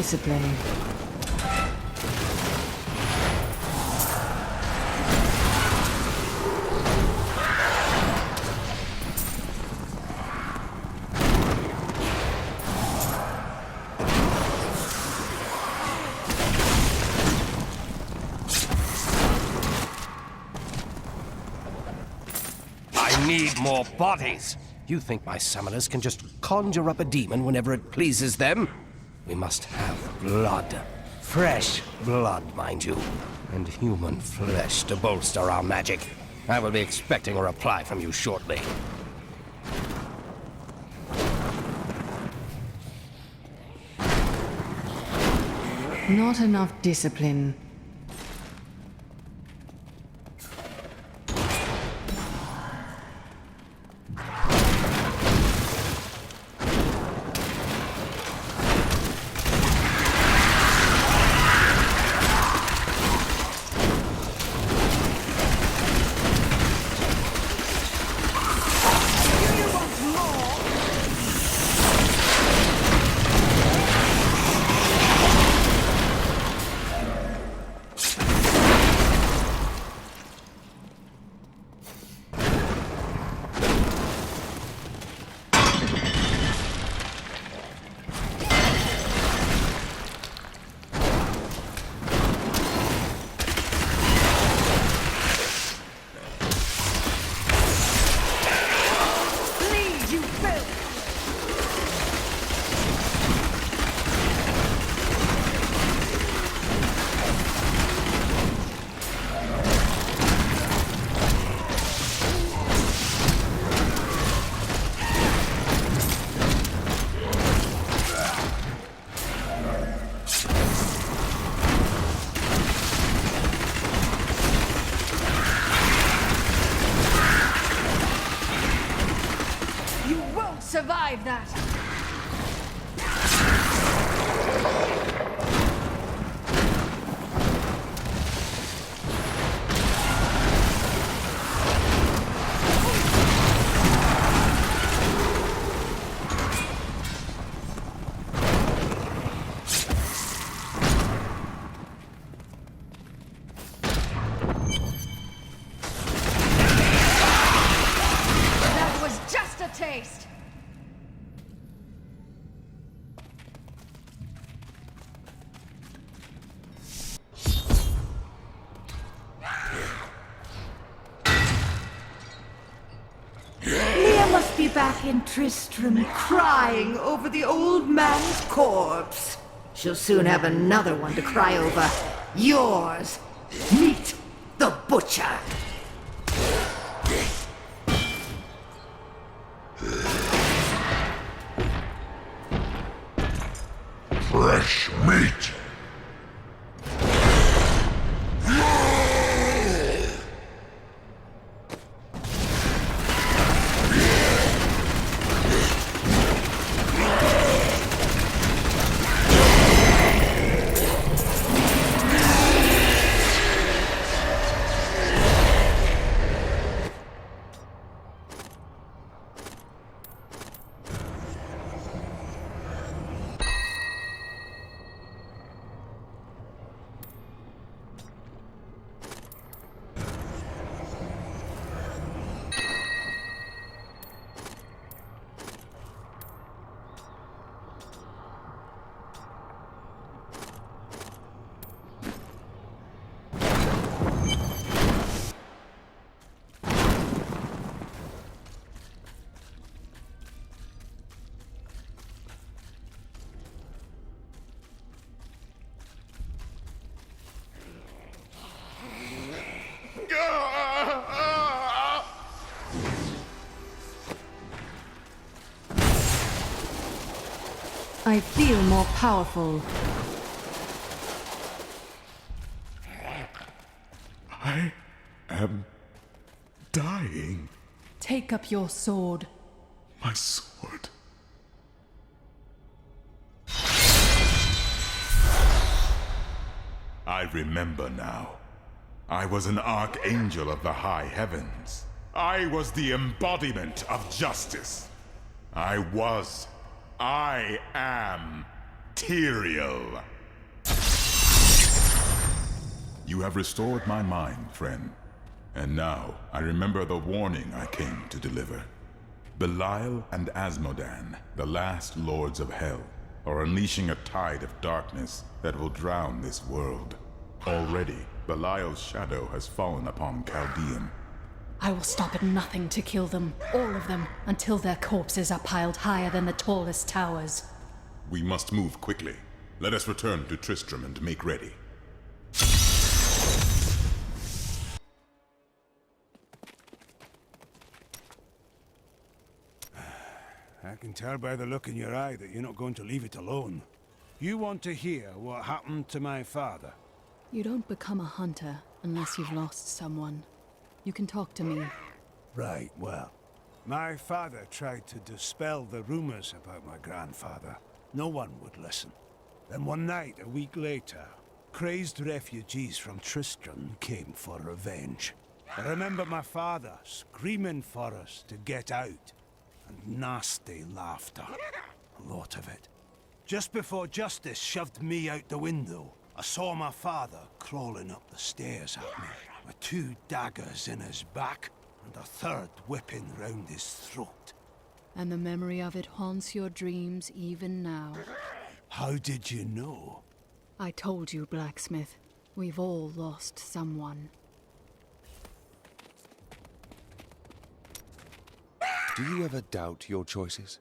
discipline. I need more bodies. You think my summoners can just conjure up a demon whenever it pleases them? We must have blood. Fresh blood, mind you. And human flesh to bolster our magic. I will be expecting a reply from you shortly. Not enough discipline. Survive that! That was just a taste! Must be back in Tristram crying over the old man's corpse. She'll soon have another one to cry over. Yours. Meet the butcher. Fresh meat. I feel more powerful. I am dying. Take up your sword. My sword. I remember now. I was an archangel of the high heavens. I was the embodiment of justice. I am material. You have restored my mind, friend. And now, I remember the warning I came to deliver. Belial and Asmodan, the last lords of hell, are unleashing a tide of darkness that will drown this world. Already, Belial's shadow has fallen upon Chaldeum. I will stop at nothing to kill them, all of them, until their corpses are piled higher than the tallest towers. We must move quickly. Let us return to Tristram and make ready. I can tell by the look in your eye that you're not going to leave it alone. You want to hear what happened to my father? You don't become a hunter unless you've lost someone. You can talk to me. Right, well. My father tried to dispel the rumors about my grandfather. No one would listen. Then one night, a week later, crazed refugees from Tristram came for revenge. I remember my father screaming for us to get out. And nasty laughter. A lot of it. Just before justice shoved me out the window, I saw my father crawling up the stairs at me, with 2 daggers in his back, and a 3rd whipping round his throat. And the memory of it haunts your dreams even now. How did you know? I told you, blacksmith. We've all lost someone. Do you ever doubt your choices?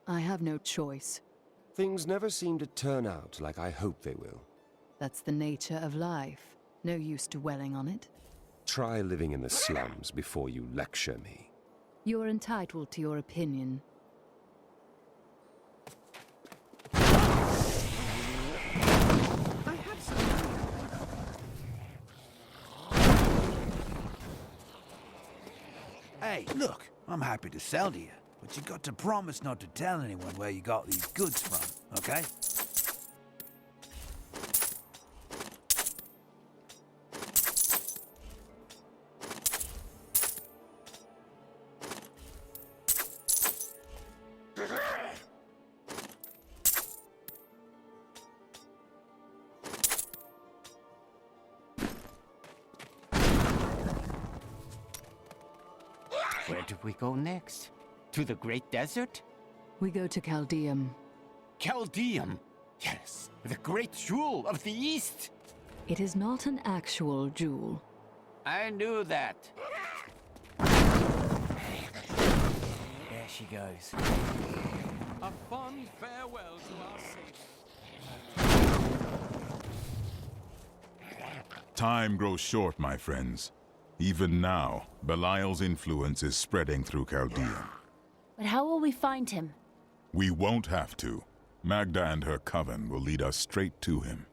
I have no choice. Things never seem to turn out like I hope they will. That's the nature of life. No use dwelling on it. Try living in the slums before you lecture me. You're entitled to your opinion. Hey, look, I'm happy to sell to you, but you got to promise not to tell anyone where you got these goods from, okay? Where do we go next? To the Great Desert? We go to Chaldeum. Chaldeum! Yes, the great jewel of the East! It is not an actual jewel. I knew that. There she goes. A fond farewell to our savior. Time grows short, my friends. Even now, Belial's influence is spreading through Chaldeum. But how will we find him? We won't have to. Maghda and her coven will lead us straight to him.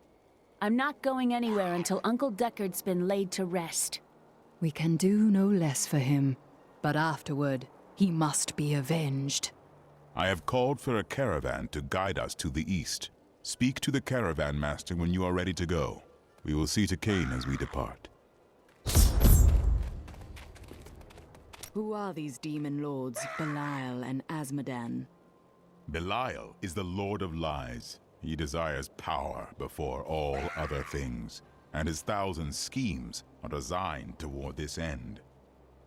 I'm not going anywhere until Uncle Deckard's been laid to rest. We can do no less for him, but afterward, he must be avenged. I have called for a caravan to guide us to the east. Speak to the caravan master when you are ready to go. We will see to Cain as we depart. Who are these demon lords, Belial and Asmodan? Belial is the Lord of Lies. He desires power before all other things, and his 1,000 schemes are designed toward this end.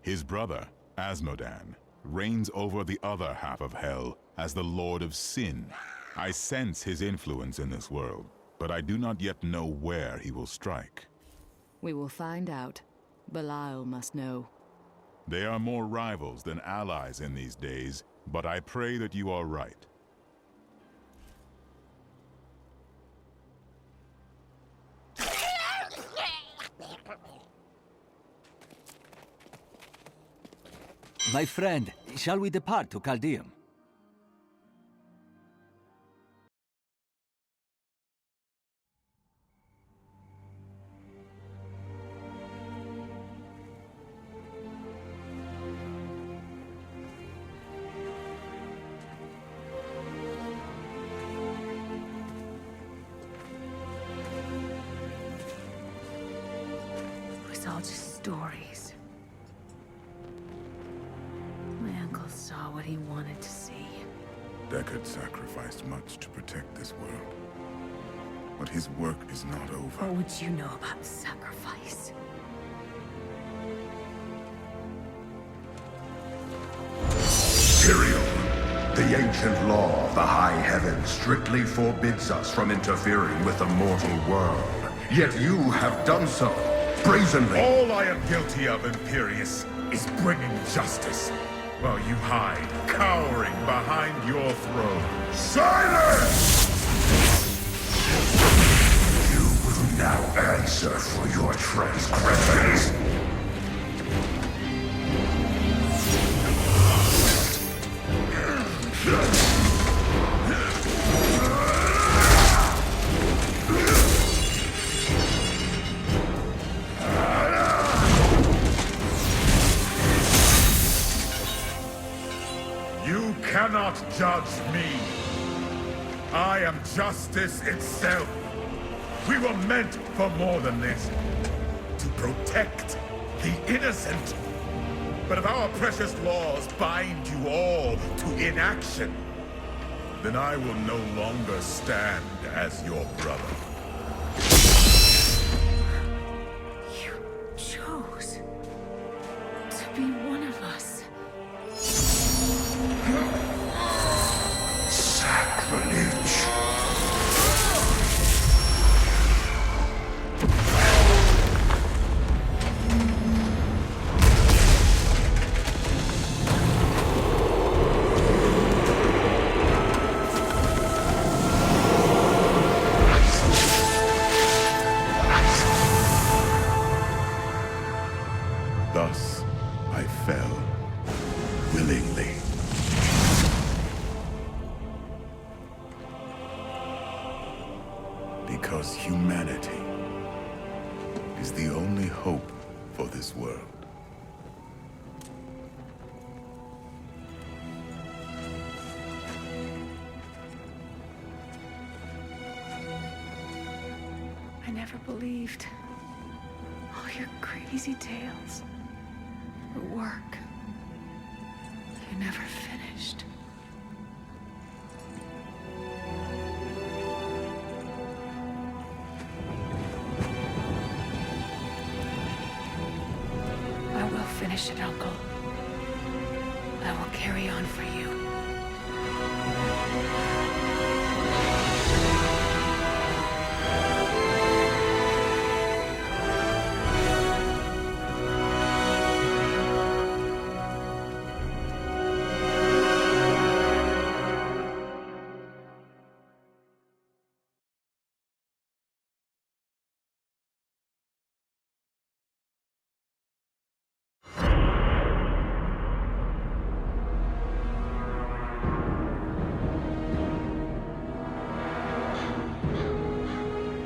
His brother, Asmodan, reigns over the other half of hell as the Lord of Sin. I sense his influence in this world, but I do not yet know where he will strike. We will find out. Belial must know. They are more rivals than allies in these days, but I pray that you are right. My friend, shall we depart to Chaldeum? It was all just stories. My uncle saw what he wanted to see. Deckard sacrificed much to protect this world. but his work is not over. What would you know about sacrifice? Tyrael, the ancient law of the high heavens strictly forbids us from interfering with the mortal world. Yet you have done so, brazenly. All I am guilty of, Imperius, is bringing justice, while you hide, cowering behind your throne. Silence! You will now answer for your transgressions. You cannot judge me. I am justice itself. We were meant for more than this. To protect the innocent. But if our precious laws bind you all to inaction, then I will no longer stand as your brother. You chose to be one of us. Sacrilege. Thus, I fell willingly. Because humanity is the only hope for this world. I never believed all your crazy tales. Your work. You never finished. I will finish it, Uncle. I will carry on for you.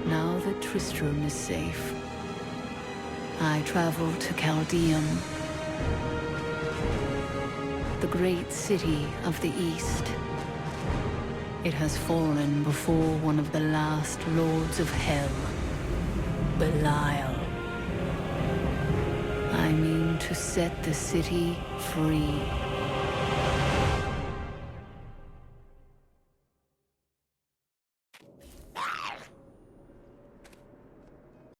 Now that Tristram is safe, I travel to Chaldeum, the great city of the East. It has fallen before one of the last lords of hell, Belial. I mean to set the city free.